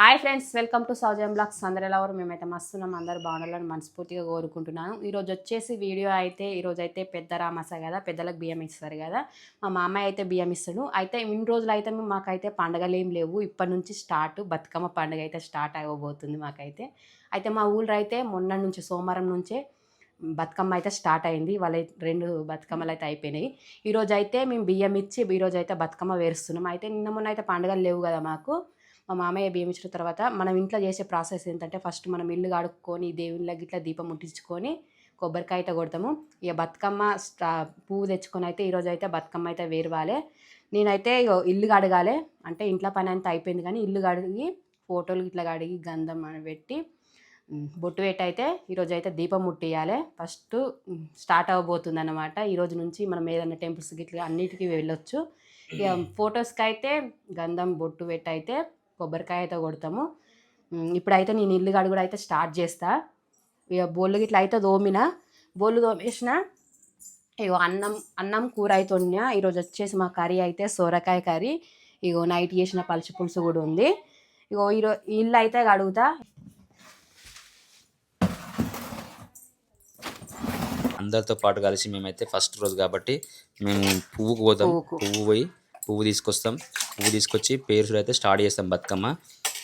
Hi friends, welcome to Saujan blogs. అందరు ఎలా వారు? మేమైతే మస్తున్నాం, అందరు బాగుండాలని మనస్ఫూర్తిగా కోరుకుంటున్నాను. ఈరోజు వచ్చేసి వీడియో అయితే ఈరోజు అయితే పెద్ద రామస కదా, పెద్దలకు బియ్యం ఇస్తారు కదా. మా మామయ్య అయితే బియ్యం ఇస్తాడు. అయితే ఇన్ని రోజులు అయితే మాకైతే పండుగలు ఏం లేవు. ఇప్పటి నుంచి స్టార్ట్ బతుకమ్మ పండుగ అయితే స్టార్ట్ అవ్వబోతుంది మాకైతే. అయితే మా ఊళ్ళో అయితే మొన్న నుంచి సోమవారం నుంచే బతుకమ్మ అయితే స్టార్ట్ అయింది. వాళ్ళ 2 బతుకమ్మలు అయితే అయిపోయినాయి. ఈరోజు అయితే మేము బియ్యం ఇచ్చి ఈరోజు అయితే బతుకమ్మ వేస్తున్నాం. అయితే నిన్న మొన్న అయితే పండుగలు లేవు కదా మాకు. మా మామయ్య బియ్యం ఇచ్చిన తర్వాత మనం ఇంట్లో చేసే ప్రాసెస్ ఏంటంటే, ఫస్ట్ మనం ఇల్లు కడుక్కొని దేవుళ్ళకి ఇట్లా దీపం ముట్టించుకొని కొబ్బరికాయ అయితే కొడతాము. ఇక బతుకమ్మ పువ్వు తెచ్చుకొని అయితే ఈరోజు అయితే బతుకమ్మ అయితే వేరవాలి. నేనైతే ఇల్లు కడగాలి అంటే ఇంట్లో పని అంతా అయిపోయింది, కానీ ఇల్లు కడిగి ఫోటోలు ఇట్లా కడిగి గంధం పెట్టి బొట్టు పెట్టి అయితే ఈరోజు అయితే దీపం ముట్టియాలి. ఫస్ట్ స్టార్ట్ అవ్వబోతుంది అన్నమాట. ఈరోజు నుంచి మనం ఏదైనా టెంపుల్స్ గిట్లా అన్నిటికీ వెళ్ళొచ్చు. ఇక ఫొటోస్కి అయితే గంధం బొట్టు పెట్టి అయితే కొబ్బరికాయ అయితే కొడతాము. ఇప్పుడైతే నేను ఇల్లు కడుగుడు అయితే స్టార్ట్ చేస్తా. ఇక బోళ్ళు గిట్లా అయితే బోళ్ళు తోమేసిన. ఇగో అన్నం కూర అయితే ఉన్నా. ఈరోజు వచ్చేసి మా కర్రీ అయితే సొరకాయ కర్రీ. ఇగో నైట్ చేసిన పలుచు పులుసు కూడా ఉంది. ఇగో ఇల్లు అయితే కడుగుతా. అందరితో పాటు కలిసి మేమైతే ఫస్ట్ రోజు కాబట్టి మేము పువ్వుకు పోతాం. పువ్వు తీసుకొస్తాం. పువ్వు తీసుకొచ్చి పేరుసుడు అయితే స్టార్ట్ చేస్తాం బతుకమ్మ.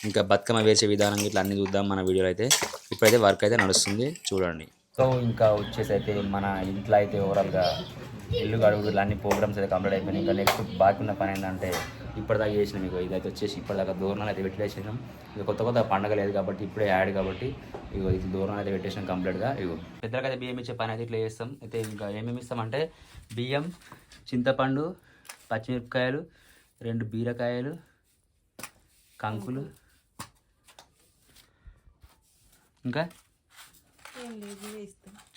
ఇంకా బతుకమ్మ వేసే విధానం ఇట్లా అన్నీ చూద్దాం మన వీడియోలో అయితే. ఇప్పుడైతే వర్క్ అయితే నడుస్తుంది, చూడండి. సో ఇంకా వచ్చేసి అయితే మన ఇంట్లో అయితే ఓవరాల్గా ఇల్లు గడుగులు అన్ని ప్రోగ్రామ్స్ అయితే కంప్లీట్ అయిపోయినాయి. ఇంకా నెక్స్ట్ బాకీ ఉన్న పని ఏంటంటే ఇప్పటిదాకా చేసినాం. మీకు ఇదైతే వచ్చేసి ఇప్పటిదాకా దూరణాలు అయితే పెట్టేసినాం. ఇక కొత్త పండగ లేదు కాబట్టి ఇప్పుడే యాడ్ కాబట్టి ఇగో ఇది దూరణాలు అయితే పెట్టేసినాం కంప్లీట్గా. ఇగో పెద్దలకైతే బియ్యం ఇచ్చే పని అయితే ఇట్లా చేస్తాం. అయితే ఇంకా ఏమేమి ఇస్తామంటే బియ్యం, చింతపండు, పచ్చిమిరపకాయలు, 2 బీరకాయలు, కంకులు, ఇంకా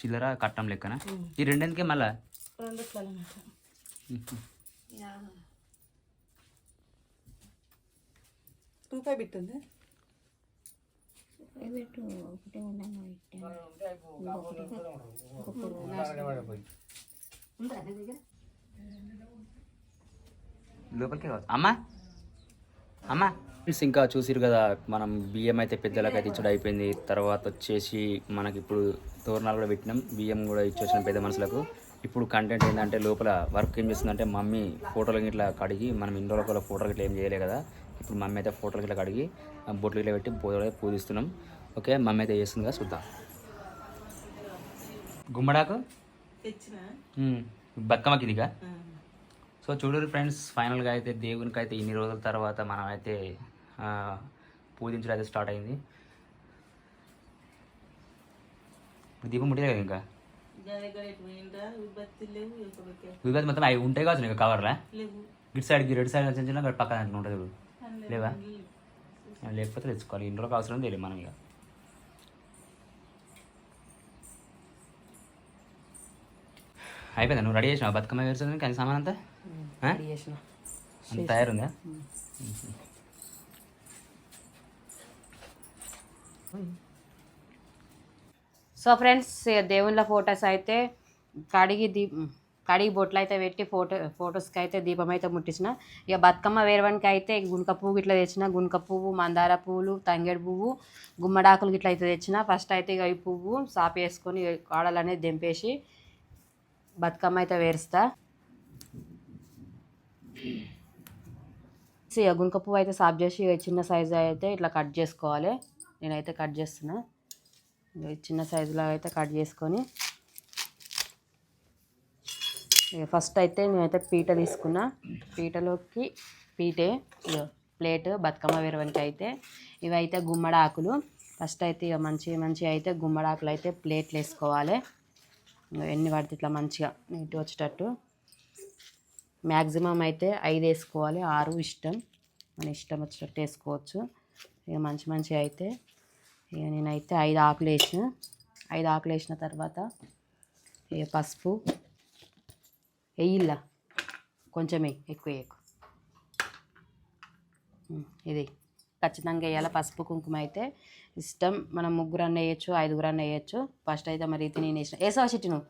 చిల్లర కట్టం లెక్కన. ఈ రెండెందుకే మళ్ళా రూపాయి బిట్టుంది. లోపలికి కావచ్చు. అమ్మా ఇంకా చూసిరు కదా, మనం బియ్యం అయితే పెద్దలకైతే ఇచ్చుడు అయిపోయింది. తర్వాత వచ్చేసి మనకి ఇప్పుడు తోరణాలు కూడా పెట్టినాం, బియ్యం కూడా ఇచ్చొచ్చిన పెద్ద మనుషులకు. ఇప్పుడు కంటెంట్ ఏంటంటే లోపల వర్క్ ఏం చేస్తుందంటే మమ్మీ ఫోటోలు ఇట్లా కడిగి, మనం ఇంట్లో లోపల ఫోటోలు ఇట్లా ఏం చేయలే కదా, ఇప్పుడు మమ్మీ అయితే ఫోటోలు ఇట్లా కడిగి బొట్లు ఇట్లా పెట్టి పూజిస్తున్నాం. ఓకే, మమ్మీ అయితే చేస్తుంది కదా, చూద్దాం. గుమ్మడాకు బతుకమ్మకి ఇదిగా. సో చూడరు ఫ్రెండ్స్, ఫైనల్గా అయితే దేవునికి అయితే ఇన్ని రోజుల తర్వాత మనం అయితే పూజించడం అయితే స్టార్ట్ అయింది. దీపం ముట్టిదే కదా, ఇంకా విభూతి మొత్తం అవి ఉంటాయి కావచ్చు ఇంకా కవర్లా. ఇటు సైడ్కి 2 సైడ్ చిన్న చిన్న పక్కన ఉంటుంది ఇప్పుడు, లేవా? లేకపోతే తెచ్చుకోవాలి, ఇంట్లోకి అవసరం తెలియదు మనం. ఇక అయిపోయిందా? నువ్వు రెడీ చేసినావు బతుకమ్మ వేరుతుంది కానీ సామాన్ అంతా అంత తయారుందా? సో ఫ్రెండ్స్, దేవుళ్ళ ఫొటోస్ అయితే కడిగి బొట్లు అయితే పెట్టి ఫొటోస్కి అయితే దీపం అయితే ముట్టించిన. ఇక బతుకమ్మ వేరవనికి అయితే గునుక పువ్వు ఇట్లా తెచ్చిన. గునుక పువ్వు, మందార పువ్వులు, తంగేడు పువ్వు, గుమ్మడాకులు ఇట్లా అయితే తెచ్చిన. ఫస్ట్ అయితే ఇక ఈ పువ్వు సాపు వేసుకొని కాడలు అనేది దింపేసి బతుకమ్మ అయితే వేరుస్తా. ఇక గునుక పువ్వు అయితే సాపు చేసి చిన్న సైజు అయితే ఇట్లా కట్ చేసుకోవాలి. నేనైతే కట్ చేస్తున్నా. చిన్న సైజులో అయితే కట్ చేసుకొని ఫస్ట్ అయితే నేనైతే పీట తీసుకున్నా. పీటలోకి ప్లేట్ బతుకమ్మ వేరవనికి అయితే ఇవైతే గుమ్మడి ఆకులు. ఫస్ట్ అయితే ఇక మంచి అయితే గుమ్మడి ఆకులు అయితే ప్లేట్లు వేసుకోవాలి. ఎన్ని పడితే ఇట్లా మంచిగా నీట్ వచ్చేటట్టు. మ్యాక్సిమం అయితే 5 వేసుకోవాలి, 6 ఇష్టం, మన ఇష్టం వచ్చేటట్టు వేసుకోవచ్చు. ఇక మంచి అయితే ఇక నేనైతే 5 ఆకులు వేసిన. 5 ఆకులు వేసిన తర్వాత ఇక పసుపు వేయిల్లా, కొంచెం ఎక్కువ వేయకు. ఇది ఖచ్చితంగా వేయాలి. పసుపు కుంకుమ అయితే ఇష్టం, మనం 3 అన్న వేయచ్చు, 5 అన్న వేయచ్చు. ఫస్ట్ అయితే మరి ఇది నేను వేసిన. వేసావా చిట్టి నువ్వు?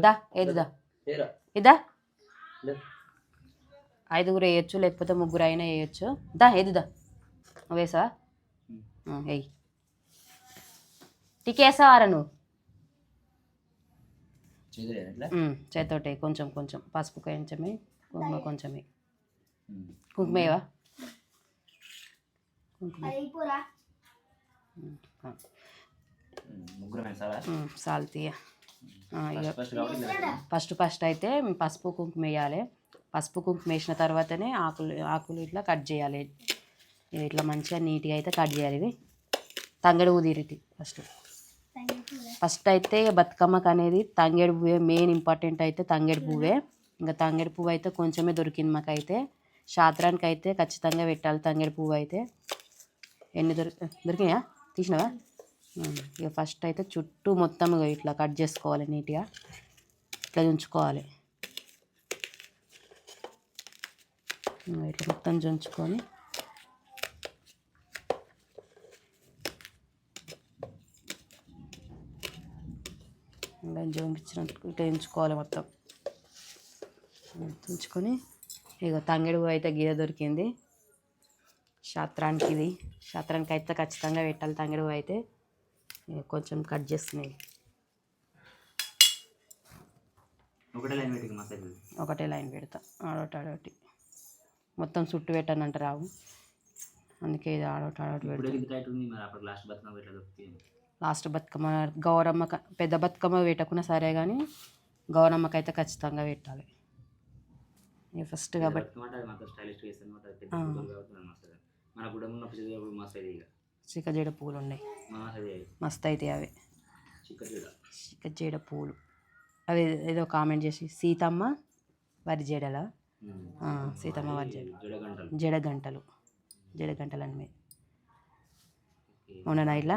దా ఏదుదా ఇదా 5 వేయచ్చు, లేకపోతే 3 అయినా వేయచ్చు. దా ఏదుదా వేసా వెయ్యి టికేసావారా నువ్వు చేతోటే కొంచెం కొంచెం పసుపు కొంచెమే కుంకుమ కొంచెమే కుంకుమేవా సాల్తీయ ఫస్ట్ అయితే పసుపు కుంకుమ వేయాలి. పసుపు కుంకుమ వేసిన తర్వాతనే ఆకులు ఇట్లా కట్ చేయాలి. ఇది ఇట్లా మంచిగా నీట్గా అయితే కట్ చేయాలి. ఇది తంగెడు ఊదిరిటి ఫస్ట్ అయితే బతుకమ్మకు అనేది తంగేడు పువ్వే మెయిన్ ఇంపార్టెంట్. అయితే తంగేడు పువ్వే. ఇంకా తంగేడు పువ్వు అయితే కొంచెమే దొరికింది మాకైతే. శాస్త్రానికి అయితే ఖచ్చితంగా పెట్టాలి తంగేడు పువ్వు అయితే. ఎన్ని దొరికినాయా తీసినావా? ఇక ఫస్ట్ అయితే చుట్టూ మొత్తం ఇట్లా కట్ చేసుకోవాలి. నీట్గా ఇట్లా ఉంచుకోవాలి. ఇట్లా మొత్తం జుంచుకొని ఇలా జోంపించినట్టు ఇట్లా ఉంచుకోవాలి. మొత్తం ఉంచుకొని ఇక తంగేడు అయితే గీత దొరికింది శాస్త్రానికి. ఇది శాస్త్రానికి అయితే ఖచ్చితంగా పెట్టాలి తంగేడు అయితే. కొంచెం కట్ చేస్తున్నాయి. ఒకటే లైన్ పెడతా ఆడోటి మొత్తం చుట్టూ పెట్టానంట రావు. అందుకే ఇది ఆడోటి పెడతా. లాస్ట్ బతుకమ్మ గౌరమ్మ పెద్ద బతుకమ్మ పెట్టకున్నా సరే కానీ గౌరమ్మకి అయితే ఖచ్చితంగా పెట్టాలి. ఫస్ట్ కాబట్టి చిక్కజేడ పూలు ఉన్నాయి మస్తు అయితే అవి చిక్కజేడ పూలు. అవి ఏదో కామెంట్ చేసి సీతమ్మ వరి జడలా సీతమ్మ వరి జడగంటలు అని ఉండనా ఇట్లా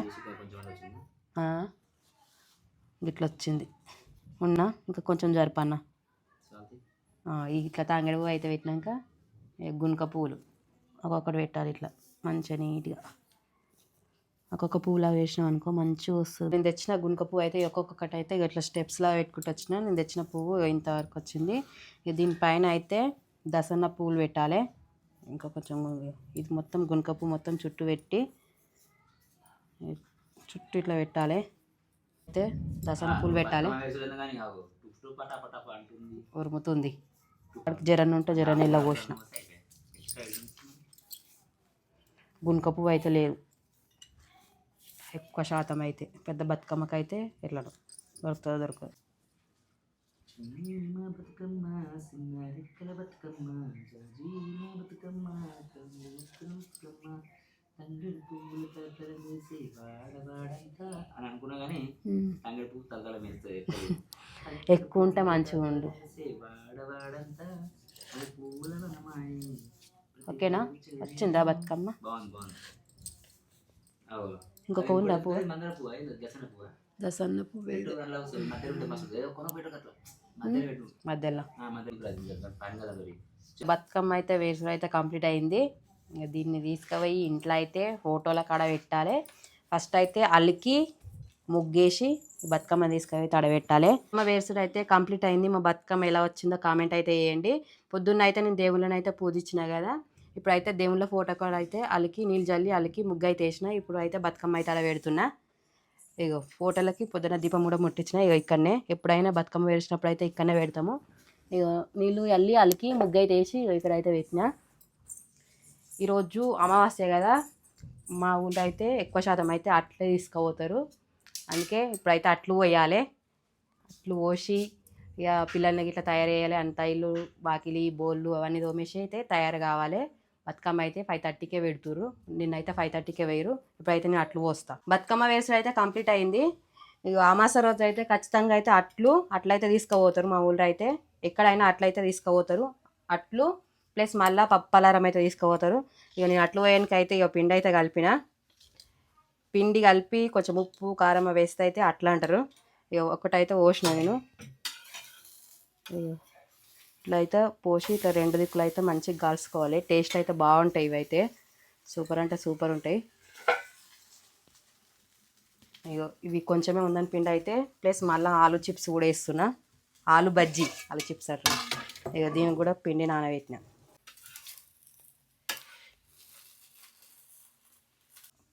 ఇట్లా వచ్చింది. ఉన్నా ఇంకా కొంచెం జరపన్నా. ఇట్లా తాంగడి పువ్వు అయితే పెట్టినాక గునుక పువ్వులు ఒక్కొక్కటి పెట్టాలి. ఇట్లా మంచిగా నీట్గా ఒక్కొక్క పువ్వులా వేసినాం అనుకో మంచిగా వస్తుంది. నేను తెచ్చిన గునుక పువ్వు అయితే ఒక్కొక్కటి అయితే ఇట్లా స్టెప్స్లా పెట్టుకుంటూ వచ్చిన. నేను తెచ్చిన పువ్వు ఇంతవరకు వచ్చింది. ఇక దీనిపైన అయితే దసన్న పువ్వులు పెట్టాలి. ఇంకా కొంచెం ఇది మొత్తం గునుక పువ్వు మొత్తం చుట్టూ పెట్టి చుట్టూ ఇట్లా పెట్టాలి. అయితే దసన్న పూలు పెట్టాలి. ఉరుముతుంది జరన్న ఉంటే జరన్న ఇలా పోసిన. గునుక పువ్వు అయితే లేదు ఎక్కువ శాతం. అయితే పెద్ద బతుకమ్మకి అయితే ఎట్లా దొరుకుతుందో దొరకదు. ఎక్కువ ఉంటే మంచిగా ఉండు. ఓకేనా? వచ్చిందా బతుకమ్మ? ఇంకొక ఉందా పువ్వు? దసన్న పువ్వు మధ్యలో. బతుకమ్మ అయితే వేసుడు అయితే కంప్లీట్ అయింది. ఇంకా దీన్ని తీసుకుపోయి ఇంట్లో అయితే ఫోటోల కాడ పెట్టాలి. ఫస్ట్ అయితే అలికి ముగ్గేసి బతుకమ్మ తీసుకుపోయి తడబెట్టాలి. మా వేసుడు అయితే కంప్లీట్ అయింది. మా బతుకమ్మ ఎలా వచ్చిందో కామెంట్ అయితే వేయండి. పొద్దున్న అయితే నేను దేవుళ్ళని అయితే పూజించిన కదా. ఇప్పుడైతే దేవుళ్ళ ఫోటో కాడ అయితే అలికి నీళ్ళు జల్లి అలికి ముగ్గు అయితే వేసిన. ఇప్పుడు అయితే బతుకమ్మ అయితే అలా పెడుతున్నా. ఇగో ఫోటోలకి పొద్దున దీపం కూడా ముట్టించిన. ఇక ఇక్కడనే ఎప్పుడైనా బతుకమ్మ వేసినప్పుడు అయితే ఇక్కడనే పెడతాము. ఇక నీళ్ళు అల్లి అలికి ముగ్గు అయితే వేసి ఇక్కడైతే పెట్టిన. ఈరోజు అమావాస్య కదా. మా ఊళ్ళో అయితే ఎక్కువ శాతం అయితే అట్లే తీసుకుపోతారు. అందుకే ఇప్పుడైతే అట్లు పోయాలి. అట్లు పోసి ఇక పిల్లల్ని ఇట్లా తయారు చేయాలి. అంత ఇల్లు బాకిలి బోళ్ళు అవన్నీ తోమేసి అయితే తయారు కావాలి. బతుకమ్మ అయితే 5:30కే పెడుతురు. నిన్నైతే 5:30కే వేయరు. ఇప్పుడైతే నేను అట్లు పోస్తా. బతుకమ్మ వేసుడు అయితే కంప్లీట్ అయింది. ఇక అమాస రోజు అయితే ఖచ్చితంగా అయితే అట్లయితే తీసుకుపోతారు. మా ఊళ్ళో అయితే ఎక్కడైనా అట్లయితే తీసుకుపోతారు. అట్లు ప్లస్ మళ్ళీ పప్పలారం అయితే తీసుకుపోతారు. ఇక నేను అట్లు పోయానికి అయితే ఇక పిండి అయితే కలిపిన. పిండి కలిపి కొంచెం ఉప్పు కారం వేస్తే అయితే అట్లా అంటారు. ఇక ఒకటైతే పోసిన నేను. ఇట్లా అయితే పోసి ఇట్లా 2 దిక్కులు అయితే మంచిగా కాల్చుకోవాలి. టేస్ట్ అయితే బాగుంటాయి. ఇవైతే సూపర్ అంటే సూపర్ ఉంటాయి. ఇగో ఇవి కొంచెమే ఉందని పిండి అయితే ప్లస్ మళ్ళీ ఆలు చిప్స్ కూడా వేస్తున్నా. ఆలు బజ్జీ ఆలు చిప్స్ అట్లా. ఇక దీనికి కూడా పిండి నానబెట్టిన.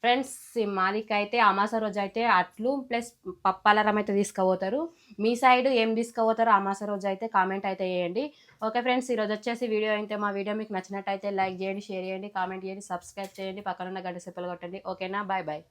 ఫ్రెండ్స్ మాదికైతే అమాస రోజు అయితే అట్లు ప్లస్ పప్పాలరం అయితే తీసుకుపోతారు. మీ సైడ్ ఏం తీసుకుపోతారో అమాస రోజు అయితే కామెంట్ అయితే చేయండి. ఓకే ఫ్రెండ్స్, ఈరోజు వచ్చేసి వీడియో అయితే మా వీడియో మీకు నచ్చినట్టయితే లైక్ చేయండి, షేర్ చేయండి, కామెంట్ చేయండి, సబ్స్క్రైబ్ చేయండి, పక్కన ఉన్న గంట సింబల్ కొట్టండి. ఓకేనా, బాయ్ బాయ్.